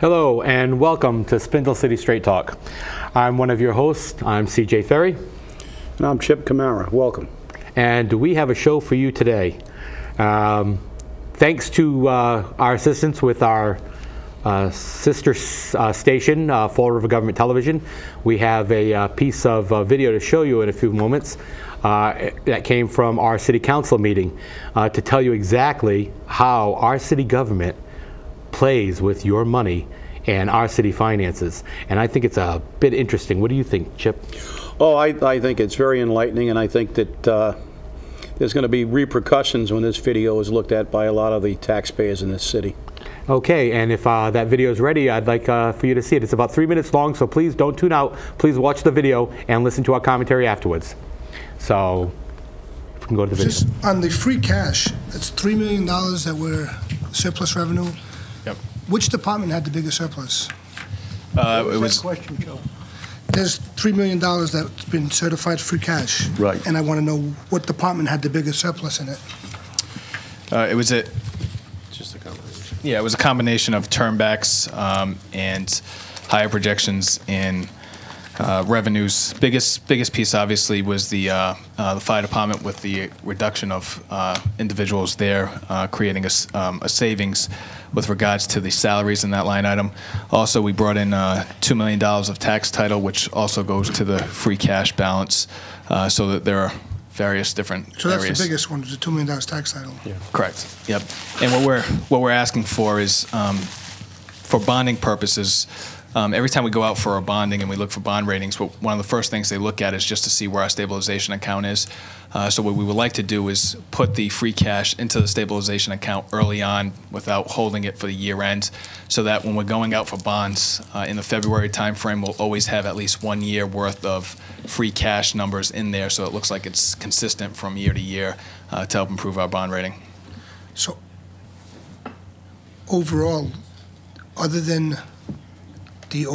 Hello and welcome to Spindle City Straight Talk. I'm one of your hosts. I'm CJ Ferry. And I'm Chip Camara. Welcome. And we have a show for you today. Thanks to our assistance with our sister station, Fall River Government Television, we have a piece of video to show you in a few moments that came from our city council meeting to tell you exactly how our city government plays with your money and our city finances. And I think it's a bit interesting. What do you think, Chip? Oh, I think it's very enlightening, and I think that there's going to be repercussions when this video is looked at by a lot of the taxpayers in this city. Okay, and if that video is ready, I'd like for you to see it. It's about 3 minutes long, so please don't tune out. Please watch the video and listen to our commentary afterwards. So, if we can go to the video. Just on the free cash, it's $3 million that were surplus revenue. Yep. Which department had the biggest surplus? It was Question, Joe. There's $3 million that's been certified free cash. Right. And I want to know what department had the biggest surplus in it. it was a Just a combination. yeah, it was a combination of turnbacks and higher projections in revenues. Biggest piece obviously was the fire department with the reduction of individuals there, creating a savings with regards to the salaries in that line item. Also, we brought in $2 million of tax title, which also goes to the free cash balance, so that there are various different So that's areas. the biggest one, the $2 million tax title. Yeah. Correct. Yep. And what we're asking for is for bonding purposes. Every time we go out for our bonding and we look for bond ratings, one of the first things they look at is just to see where our stabilization account is. So what we would like to do is put the free cash into the stabilization account early on without holding it for the year end, so that when we're going out for bonds in the February timeframe, we'll always have at least 1 year worth of free cash numbers in there, so it looks like it's consistent from year to year to help improve our bond rating. So overall, other than the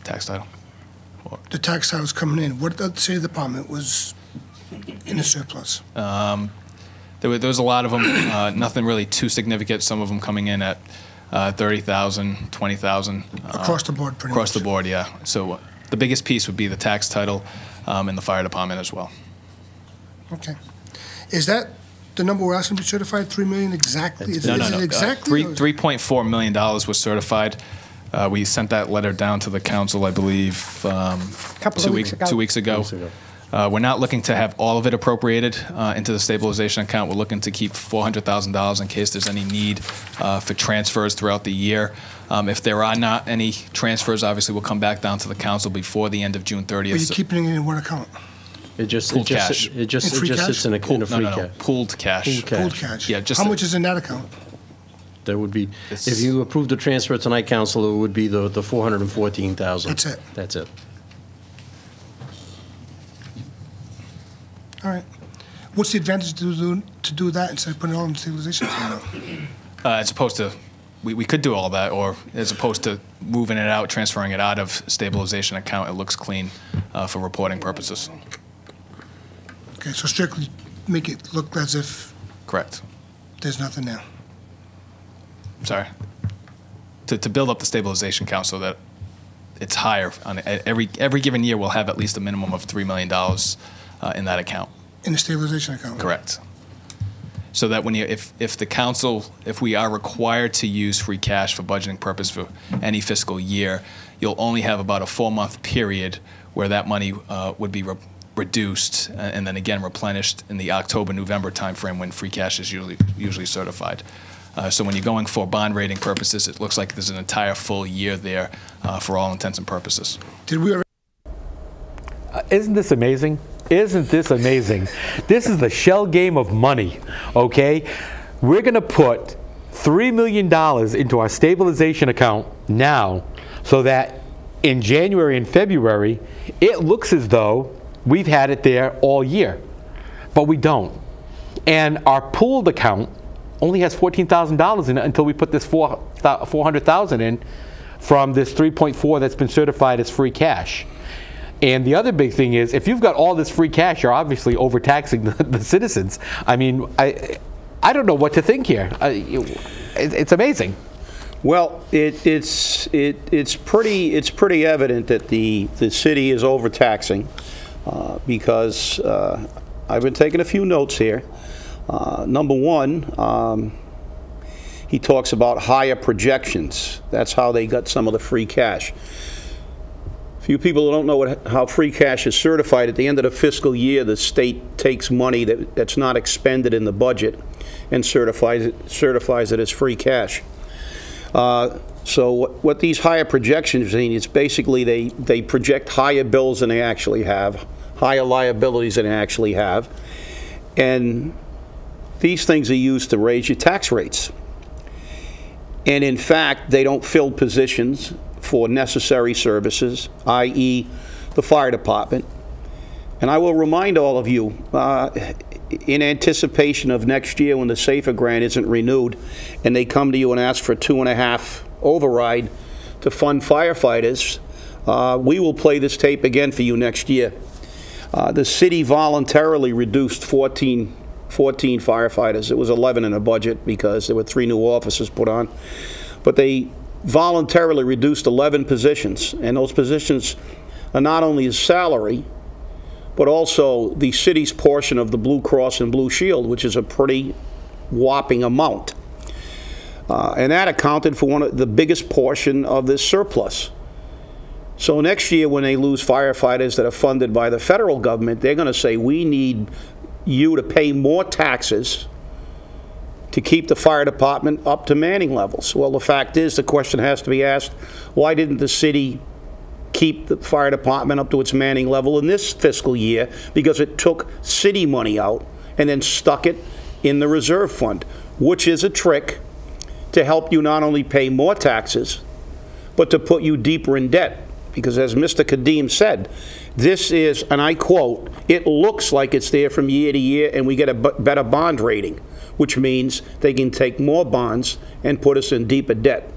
Tax title. the tax titles coming in, what the city department was in a surplus? There was a lot of them, nothing really too significant. Some of them coming in at 30,000, 20,000. Across the board, pretty much. Across the board, yeah. So the biggest piece would be the tax title and the fire department as well. Okay. Is that the number we're asking to be certified, $3 million exactly? Is No. it exactly? $3.4 million was certified. We sent that letter down to the council, I believe, 2 weeks ago. We're not looking to have all of it appropriated into the stabilization account. We're looking to keep $400,000 in case there's any need for transfers throughout the year. If there are not any transfers, obviously we'll come back down to the council before the end of June 30th. Are you keeping it in one account? It just Pooled cash. sits in a free cash. Pooled cash. Pooled cash. Yeah, just how much is in that account? That would be, It's- if you approve the transfer tonight, Council, it would be the $414,000. That's it. That's it. All right. What's the advantage to do that instead of putting it all in the stabilization fund? As opposed to, we could do all that, or as opposed to moving it out, transferring it out of stabilization account, it looks clean for reporting purposes. Okay, so strictly make it look as if Correct. there's nothing there. Sorry. To build up the stabilization account so that it's higher. On every given year, we'll have at least a minimum of $3 million in that account. In the stabilization account? Correct. So that when if the council, if we are required to use free cash for budgeting purpose for any fiscal year, you'll only have about a 4-month period where that money would be reduced and then again replenished in the October-November timeframe when free cash is usually certified. So when you're going for bond rating purposes, it looks like there's an entire full year there for all intents and purposes. Did we already? Isn't this amazing? Isn't this amazing? This is the shell game of money, okay? We're going to put $3 million into our stabilization account now so that in January and February, it looks as though we've had it there all year, but we don't. And our pooled account only has $14,000 in it until we put this $400,000 in from this 3.4 that's been certified as free cash. And the other big thing is, if you've got all this free cash, you're obviously overtaxing the citizens. I mean, I don't know what to think here. It's amazing. Well, it's pretty evident that the city is overtaxing because I've been taking a few notes here. Number one, he talks about higher projections. That's how they got some of the free cash. Few people don't know how free cash is certified. At the end of the fiscal year, the state takes money that's not expended in the budget and certifies it as free cash. So what these higher projections mean is basically they project higher bills than they actually have, higher liabilities than they actually have, and these things are used to raise your tax rates. And in fact, they don't fill positions for necessary services, i.e. the fire department. And I will remind all of you, in anticipation of next year when the SAFER grant isn't renewed and they come to you and ask for 2.5 override to fund firefighters, we will play this tape again for you next year. The city voluntarily reduced 14 firefighters. It was 11 in the budget because there were 3 new officers put on. But they voluntarily reduced 11 positions, and those positions are not only his salary, but also the city's portion of the Blue Cross and Blue Shield, which is a pretty whopping amount. And that accounted for one of the biggest portion of this surplus. So next year when they lose firefighters that are funded by the federal government, they're going to say, we need you to pay more taxes to keep the fire department up to manning levels. Well, the fact is, the question has to be asked, why didn't the city keep the fire department up to its manning level in this fiscal year? Because it took city money out and then stuck it in the reserve fund, which is a trick to help you not only pay more taxes, but to put you deeper in debt. Because as Mr. Cadime said, this is, and I quote, it looks like it's there from year to year and we get a better bond rating, which means they can take more bonds and put us in deeper debt.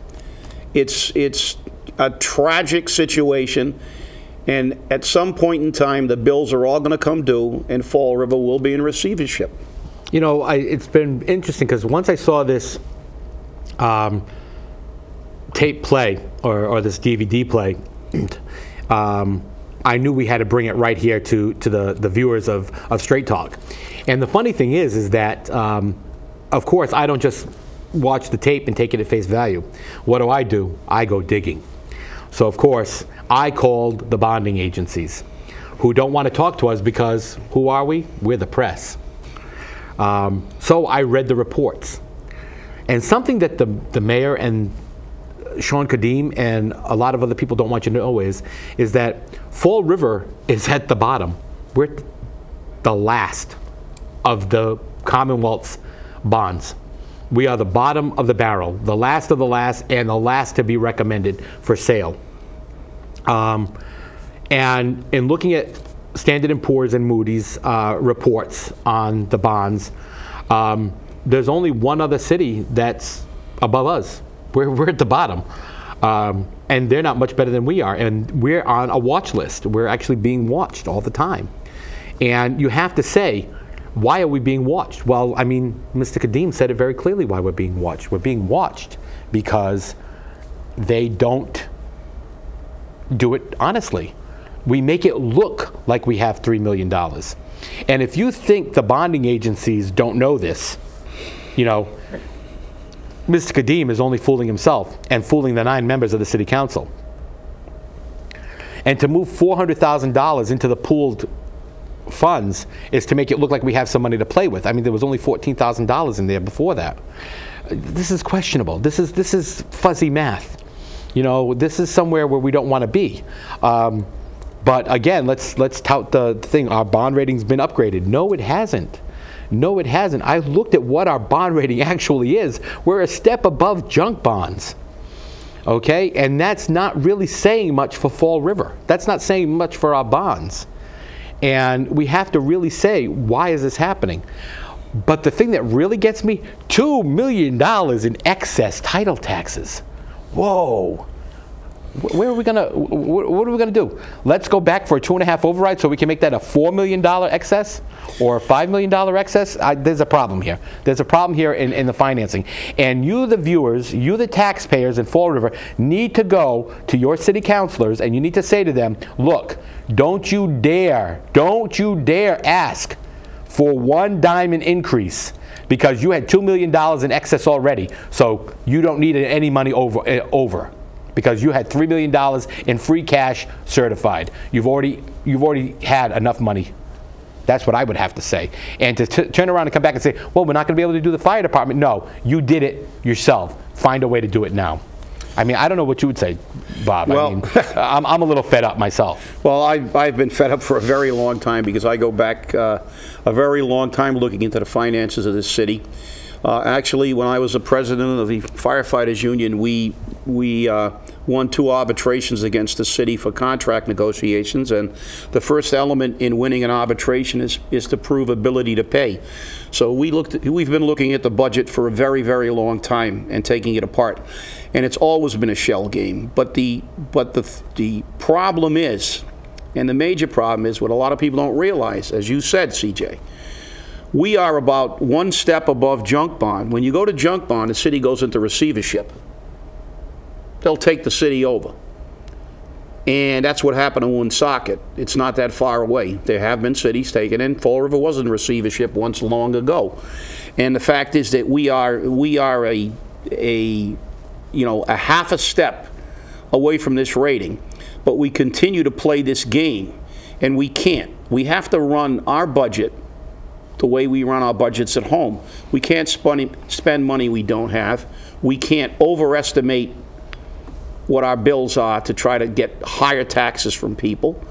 It's a tragic situation, and at some point in time, the bills are all going to come due, and Fall River will be in receivership. You know, it's been interesting because once I saw this tape play, or this DVD play, I knew we had to bring it right here to the viewers of Straight Talk. And the funny thing is that, of course, I don't just watch the tape and take it at face value. What do? I go digging. So, of course, I called the bonding agencies, who don't want to talk to us because who are we? We're the press. So I read the reports. And something that the mayor and Shawn Cadime and a lot of other people don't want you to know is that Fall River is at the bottom. We're the last of the Commonwealth's bonds. We are the bottom of the barrel, the last of the last, and the last to be recommended for sale. And in looking at Standard & Poor's and Moody's reports on the bonds, there's only one other city that's above us. We're at the bottom. And they're not much better than we are. And we're on a watch list. We're actually being watched all the time. And you have to say, why are we being watched? Well, I mean, Mr. Cadime said it very clearly why we're being watched. We're being watched because they don't do it honestly. We make it look like we have $3 million. And if you think the bonding agencies don't know this, you know, Mr. Cadime is only fooling himself and fooling the 9 members of the city council. And to move $400,000 into the pooled funds is to make it look like we have some money to play with. I mean, there was only $14,000 in there before that. This is questionable. This is fuzzy math. You know, this is somewhere where we don't want to be. But again, let's tout the thing. Our bond rating's been upgraded. No, it hasn't. No, it hasn't. I looked at what our bond rating actually is. We're a step above junk bonds. Okay? And that's not really saying much for Fall River. That's not saying much for our bonds. And we have to really say, why is this happening? But the thing that really gets me, $2 million in excess title taxes. Whoa. Where are we gonna? What are we gonna do? Let's go back for a 2.5 override so we can make that a $4 million excess or a $5 million excess. There's a problem here. There's a problem here in the financing. And you, the viewers, you, the taxpayers in Fall River, need to go to your city councilors and you need to say to them, look, don't you dare ask for one dime in increase, because you had $2 million in excess already. So you don't need any money over. Because you had $3 million in free cash certified. You've already had enough money. That's what I would have to say. And to turn around and come back and say, well, we're not going to be able to do the fire department. No, you did it yourself. Find a way to do it now. I mean, I don't know what you would say, Bob. Well, I mean, I'm a little fed up myself. Well, I've been fed up for a very long time, because I go back a very long time looking into the finances of this city. Actually, when I was the president of the Firefighters Union, we won 2 arbitrations against the city for contract negotiations, and the first element in winning an arbitration is to prove ability to pay. So we've been looking at the budget for a very, very long time and taking it apart, and it's always been a shell game. But the problem is, and the major problem is, what a lot of people don't realize, as you said, CJ, we are about 1 step above junk bond. When you go to junk bond, the city goes into receivership. They'll take the city over. And that's what happened to Woonsocket. It's not that far away. There have been cities taken in. Fall River was in receivership once long ago. And the fact is that we are a half a step away from this rating, but we continue to play this game, and we can't. We have to run our budget the way we run our budgets at home. We can't spend money we don't have. We can't overestimate what our bills are to try to get higher taxes from people,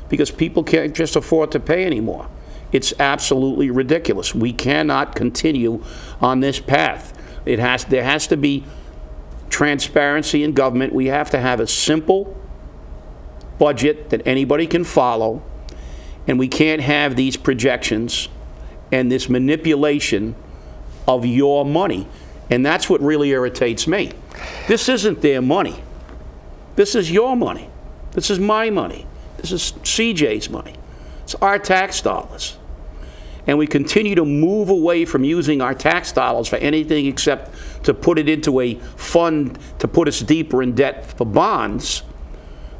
because people can't just afford to pay anymore. It's absolutely ridiculous. We cannot continue on this path. There has to be transparency in government. We have to have a simple budget that anybody can follow, and we can't have these projections and this manipulation of your money. And that's what really irritates me. This isn't their money. This is your money. This is my money. This is CJ's money. It's our tax dollars. And we continue to move away from using our tax dollars for anything except to put it into a fund to put us deeper in debt for bonds,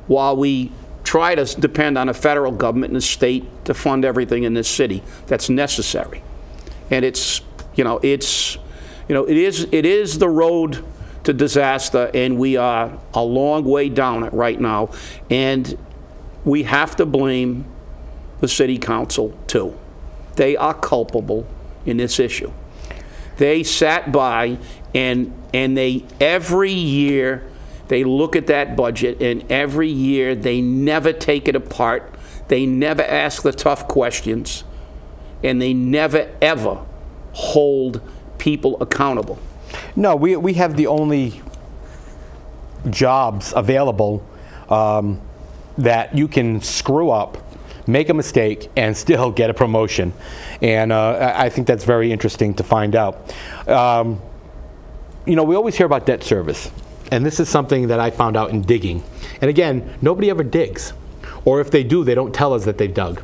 while we try to depend on the federal government and the state to fund everything in this city that's necessary. And it is the road to disaster, and we are a long way down it right now. And we have to blame the city council too. They are culpable in this issue. They sat by and they every year they look at that budget, and every year they never take it apart. They never ask the tough questions, and they never ever hold people accountable. No, we have the only jobs available that you can screw up, make a mistake, and still get a promotion. And I think that's very interesting to find out. We always hear about debt service. And this is something that I found out in digging. And again, nobody ever digs. Or if they do, they don't tell us that they've dug.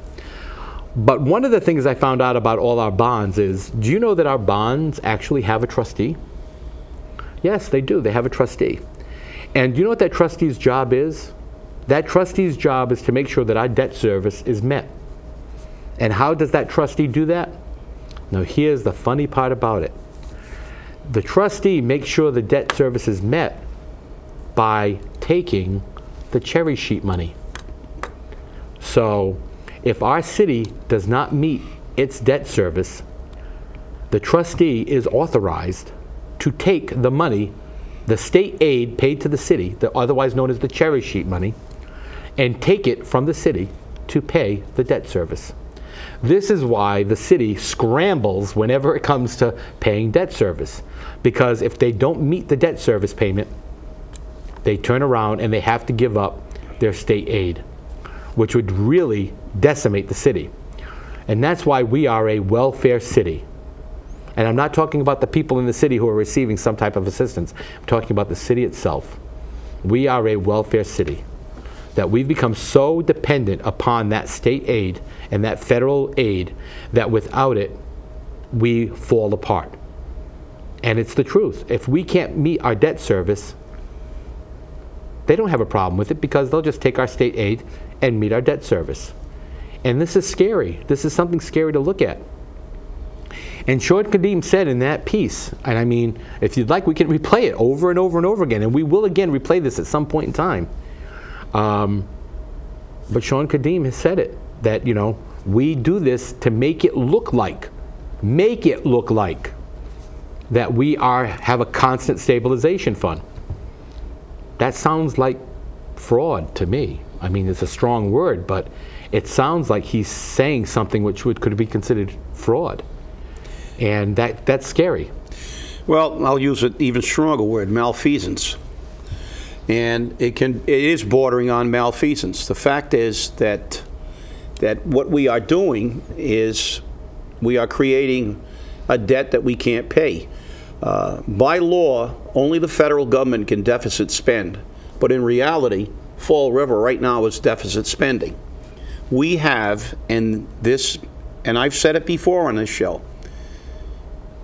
But one of the things I found out about all our bonds is, do you know that our bonds actually have a trustee? Yes, they do. They have a trustee. And do you know what that trustee's job is? That trustee's job is to make sure that our debt service is met. And how does that trustee do that? Now, here's the funny part about it. The trustee makes sure the debt service is met by taking the cherry sheet money. So if our city does not meet its debt service, the trustee is authorized to take the money, the state aid paid to the city, otherwise known as the cherry sheet money, and take it from the city to pay the debt service. This is why the city scrambles whenever it comes to paying debt service, because if they don't meet the debt service payment, they turn around and they have to give up their state aid, which would really decimate the city. And that's why we are a welfare city. And I'm not talking about the people in the city who are receiving some type of assistance. I'm talking about the city itself. we are a welfare city, that we've become so dependent upon that state aid and that federal aid that without it, we fall apart. And it's the truth. If we can't meet our debt service, they don't have a problem with it because they'll just take our state aid and meet our debt service. And this is scary. This is something scary to look at. And Shawn Cadime said in that piece, and I mean, if you'd like, we can replay it over and over and over again, and we will again replay this at some point in time. But Shawn Cadime has said it, that, you know, we do this to make it look like that we have a constant stabilization fund. That sounds like fraud to me. I mean, it's a strong word, but it sounds like he's saying something which could be considered fraud. And that's scary. Well, I'll use an even stronger word, malfeasance. And it is bordering on malfeasance. The fact is that what we are doing is we are creating a debt that we can't pay. By law, only the federal government can deficit spend. But in reality, Fall River right now is deficit spending. We have, and I've said it before on this show,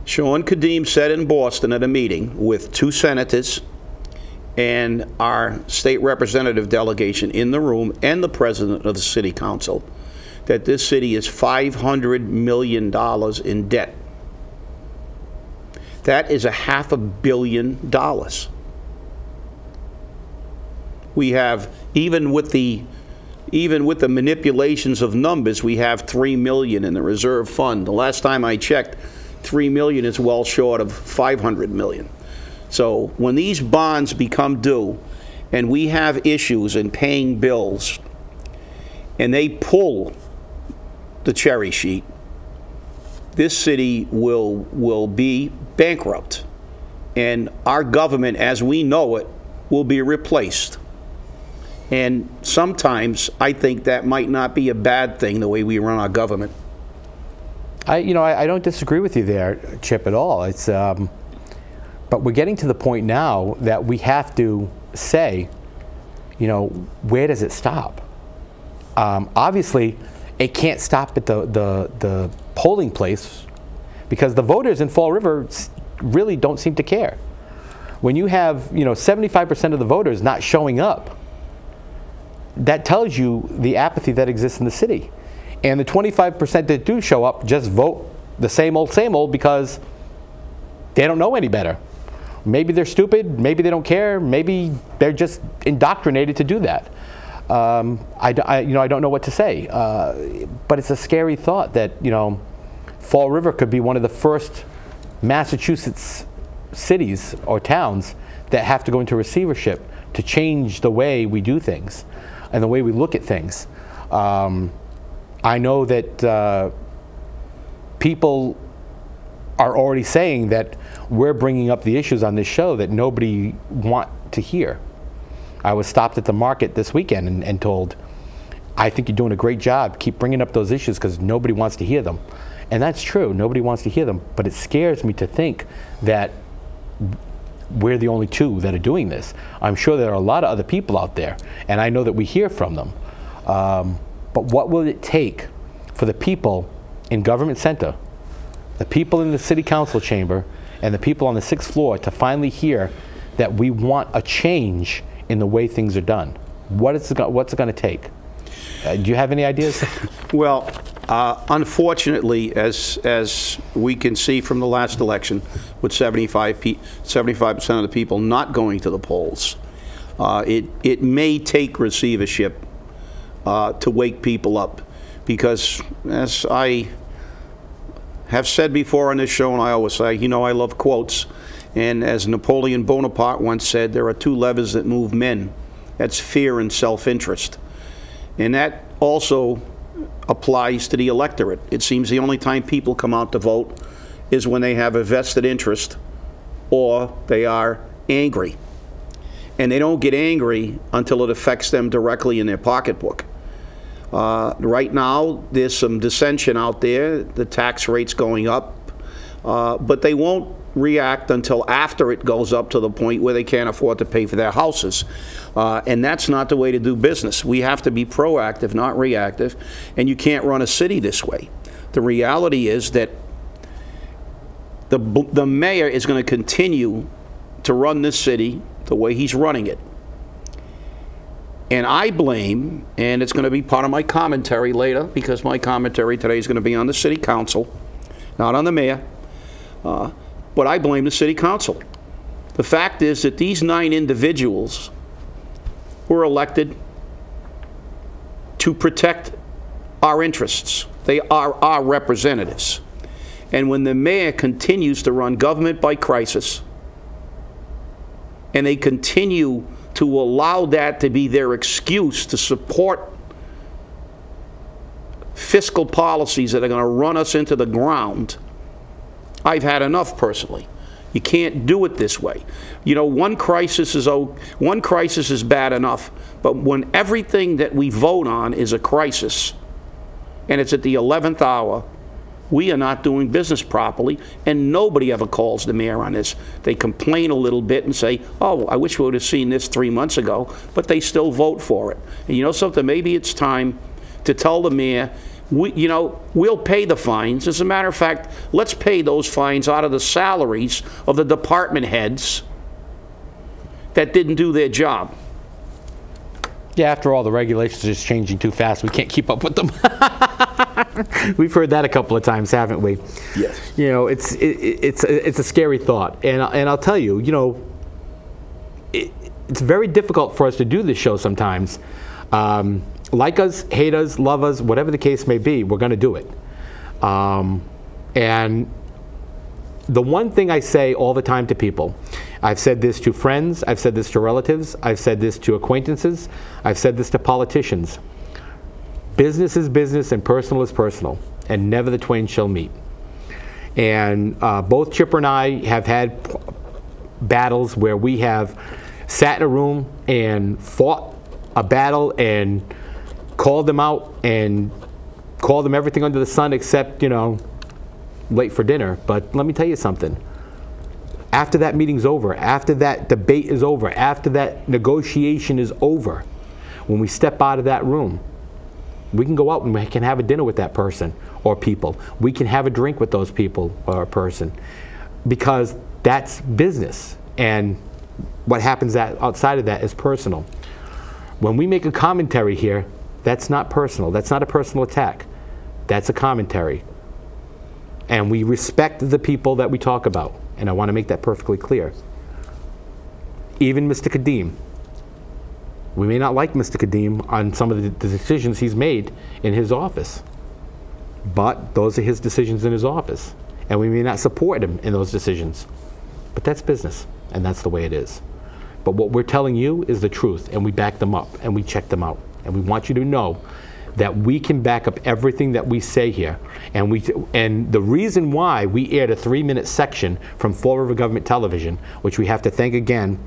Shawn Cadime said in Boston at a meeting with 2 senators and our state representative delegation in the room and the president of the city council that this city is $500 million in debt. That is $500 million. We have, even with the manipulations of numbers, we have $3 million in the reserve fund. The last time I checked, $3 million is well short of $500 million. So when these bonds become due and we have issues in paying bills and they pull the cherry sheet, this city will be bankrupt, and our government as we know it will be replaced. And sometimes I think that might not be a bad thing, the way we run our government. I don't disagree with you there, Chip, at all. It's but we're getting to the point now that we have to say, you know, where does it stop? Obviously, it can't stop at the polling place, because the voters in Fall River really don't seem to care. When you have, you know, 75% of the voters not showing up, that tells you the apathy that exists in the city. And the 25% that do show up just vote the same old because they don't know any better. Maybe they're stupid, maybe they don't care, maybe they're just indoctrinated to do that. I don't know what to say, but it's a scary thought that, you know, Fall River could be one of the first Massachusetts cities or towns that have to go into receivership to change the way we do things and the way we look at things. I know that people are already saying that we're bringing up the issues on this show that nobody want to hear. I was stopped at the market this weekend and told, I think you're doing a great job. Keep bringing up those issues because nobody wants to hear them. And that's true. Nobody wants to hear them. But it scares me to think that we're the only 2 that are doing this. I'm sure there are a lot of other people out there, and I know that we hear from them. But what will it take for the people in Government Center, the people in the City Council chamber, and the people on the 6th floor to finally hear that we want a change in the way things are done? What's it going to take? Do you have any ideas? Well, unfortunately, as we can see from the last election, with 75% of the people not going to the polls, it may take receivership to wake people up, because as I have said before on this show, and I always say, you know, I love quotes, and as Napoleon Bonaparte once said, there are 2 levers that move men. That's fear and self-interest. And that also applies to the electorate. It seems the only time people come out to vote is when they have a vested interest or they are angry. And they don't get angry until it affects them directly in their pocketbook. Right now, there's some dissension out there, the tax rate's going up, but they won't react until after it goes up to the point where they can't afford to pay for their houses. And that's not the way to do business. We have to be proactive, not reactive, and you can't run a city this way. The reality is that the mayor is going to continue to run this city the way he's running it. And I blame, and it's going to be part of my commentary later, because my commentary today is going to be on the city council, not on the mayor, but I blame the city council. The fact is that these 9 individuals were elected to protect our interests. They are our representatives. And when the mayor continues to run government by crisis, and they continue to allow that to be their excuse to support fiscal policies that are going to run us into the ground, I've had enough personally. You can't do it this way. You know, one crisis is bad enough, but when everything that we vote on is a crisis, and it's at the 11th hour, we are not doing business properly, and nobody ever calls the mayor on this. They complain a little bit and say, oh, I wish we would have seen this 3 months ago, but they still vote for it. And you know something? Maybe it's time to tell the mayor, we'll pay the fines. As a matter of fact, let's pay those fines out of the salaries of the department heads that didn't do their job. Yeah, after all, the regulations are just changing too fast. We can't keep up with them. We've heard that a couple of times, haven't we? Yes. You know, it's a scary thought, and I'll tell you, it's very difficult for us to do this show sometimes. Like us, hate us, love us, whatever the case may be, we're going to do it. And the one thing I say all the time to people, I've said this to friends, I've said this to relatives, I've said this to acquaintances, I've said this to politicians. Business is business and personal is personal, and never the twain shall meet. And both Chipper and I have had battles where we have sat in a room and fought a battle and called them out and called them everything under the sun except, late for dinner. But let me tell you something. After that meeting's over, after that debate is over, after that negotiation is over, when we step out of that room, we can go out and we can have a dinner with that person or people. We can have a drink with those people or a person, because that's business. And what happens outside of that is personal. When we make a commentary here, that's not personal. That's not a personal attack. That's a commentary. And we respect the people that we talk about. And I want to make that perfectly clear. Even Mr. Cadime. We may not like Mr. Cadime on some of the decisions he's made in his office. But those are his decisions in his office. And we may not support him in those decisions. But that's business. And that's the way it is. But what we're telling you is the truth. And we back them up. And we check them out. And we want you to know that we can back up everything that we say here. And the reason why we aired a 3-minute section from Fall River Government Television, which we have to thank again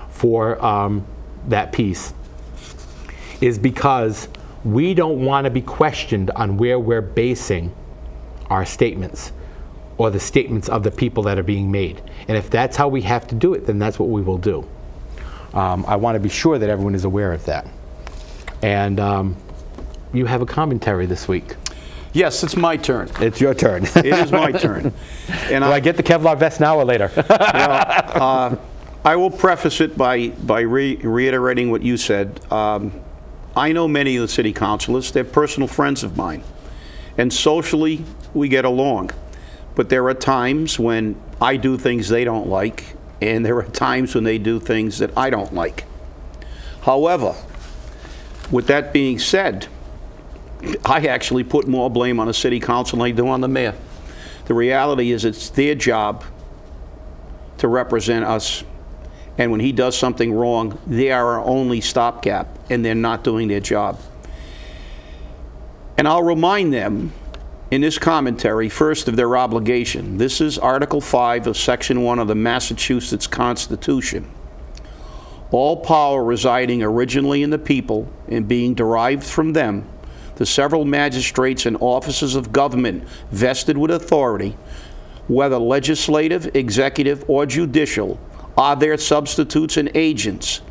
for that piece, is because we don't want to be questioned on where we're basing our statements or the statements of the people that are being made. And if that's how we have to do it, then that's what we will do. I want to be sure that everyone is aware of that. And you have a commentary this week. Yes, it's my turn. It's your turn. It is my turn. And Do I get the Kevlar vest now or later? Well, I will preface it by reiterating what you said. I know many of the city councilors. They're personal friends of mine. And socially, we get along. But there are times when I do things they don't like, and there are times when they do things that I don't like. However, with that being said, I actually put more blame on the city council than I do on the mayor. The reality is it's their job to represent us. And when he does something wrong, they are our only stopgap, and they're not doing their job. And I'll remind them in this commentary, first, of their obligation. This is Article 5 of Section 1 of the Massachusetts Constitution. All power residing originally in the people and being derived from them, the several magistrates and officers of government vested with authority, whether legislative, executive, or judicial, are their substitutes and agents,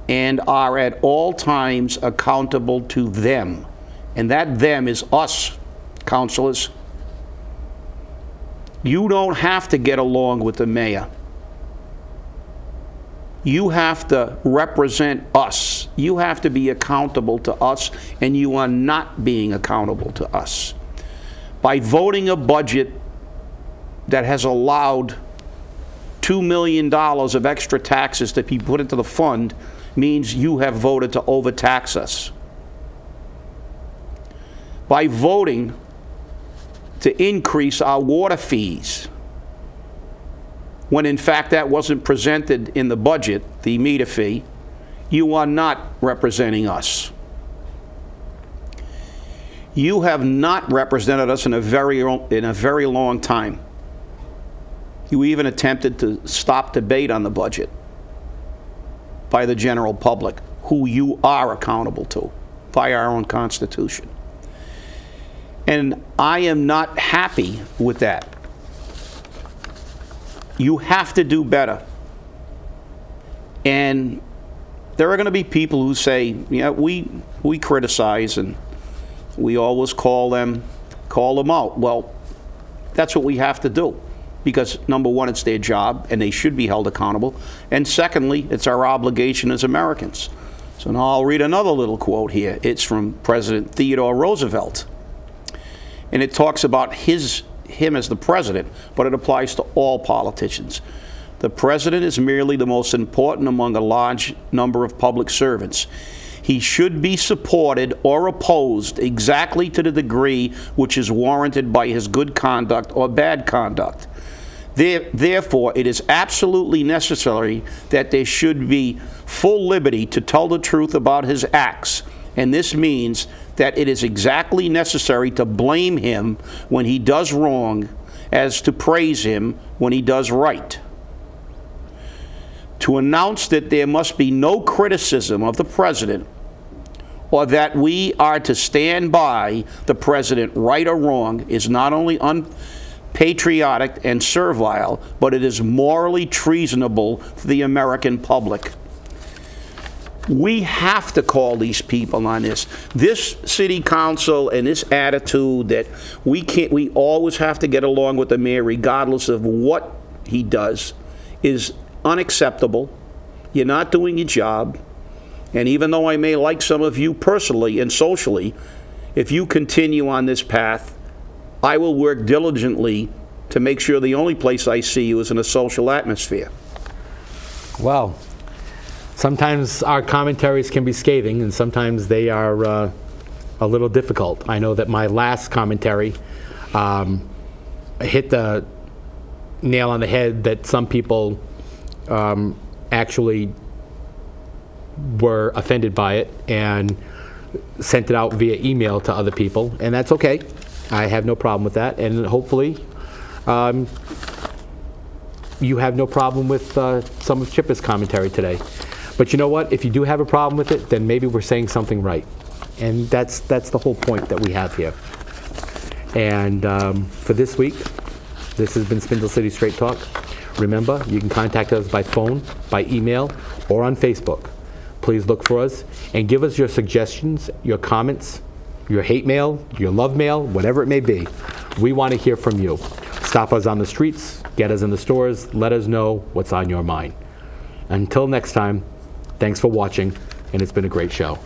and are at all times accountable to them. And that them is us, councilors. You don't have to get along with the mayor. You have to represent us. You have to be accountable to us, and you are not being accountable to us. By voting a budget that has allowed $2 million of extra taxes to be put into the fund means you have voted to overtax us. By voting to increase our water fees, when in fact that wasn't presented in the budget, the meter fee, you are not representing us. You have not represented us in a very long time. You even attempted to stop debate on the budget by the general public, who you are accountable to by our own Constitution. And I am not happy with that. You have to do better. And there are going to be people who say, yeah, we criticize and we always call them out. Well, that's what we have to do. Because number one, it's their job and they should be held accountable. And secondly, it's our obligation as Americans. So now I'll read another little quote here. It's from President Theodore Roosevelt. And it talks about him as the president, but it applies to all politicians. The president is merely the most important among a large number of public servants. He should be supported or opposed exactly to the degree which is warranted by his good conduct or bad conduct. Therefore, it is absolutely necessary that there should be full liberty to tell the truth about his acts, and this means that it is exactly necessary to blame him when he does wrong as to praise him when he does right. To announce that there must be no criticism of the president or that we are to stand by the president right or wrong is not only unpatriotic and servile, but it is morally treasonable to the American public. We have to call these people on this. This city council and this attitude that we always have to get along with the mayor regardless of what he does is unacceptable. You're not doing your job. And even though I may like some of you personally and socially, if you continue on this path, I will work diligently to make sure the only place I see you is in a social atmosphere. Well, sometimes our commentaries can be scathing, and sometimes they are a little difficult. I know that my last commentary hit the nail on the head that some people actually were offended by it and sent it out via email to other people, and that's okay. I have no problem with that, and hopefully you have no problem with some of Chip's commentary today. But you know what? If you do have a problem with it, then maybe we're saying something right. And that's the whole point that we have here. And for this week, this has been Spindle City Straight Talk. Remember, you can contact us by phone, by email, or on Facebook. Please look for us and give us your suggestions, your comments, your hate mail, your love mail, whatever it may be. We want to hear from you. Stop us on the streets, get us in the stores, let us know what's on your mind. Until next time, thanks for watching, and it's been a great show.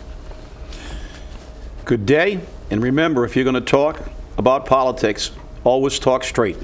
Good day, and remember, if you're going to talk about politics, always talk straight.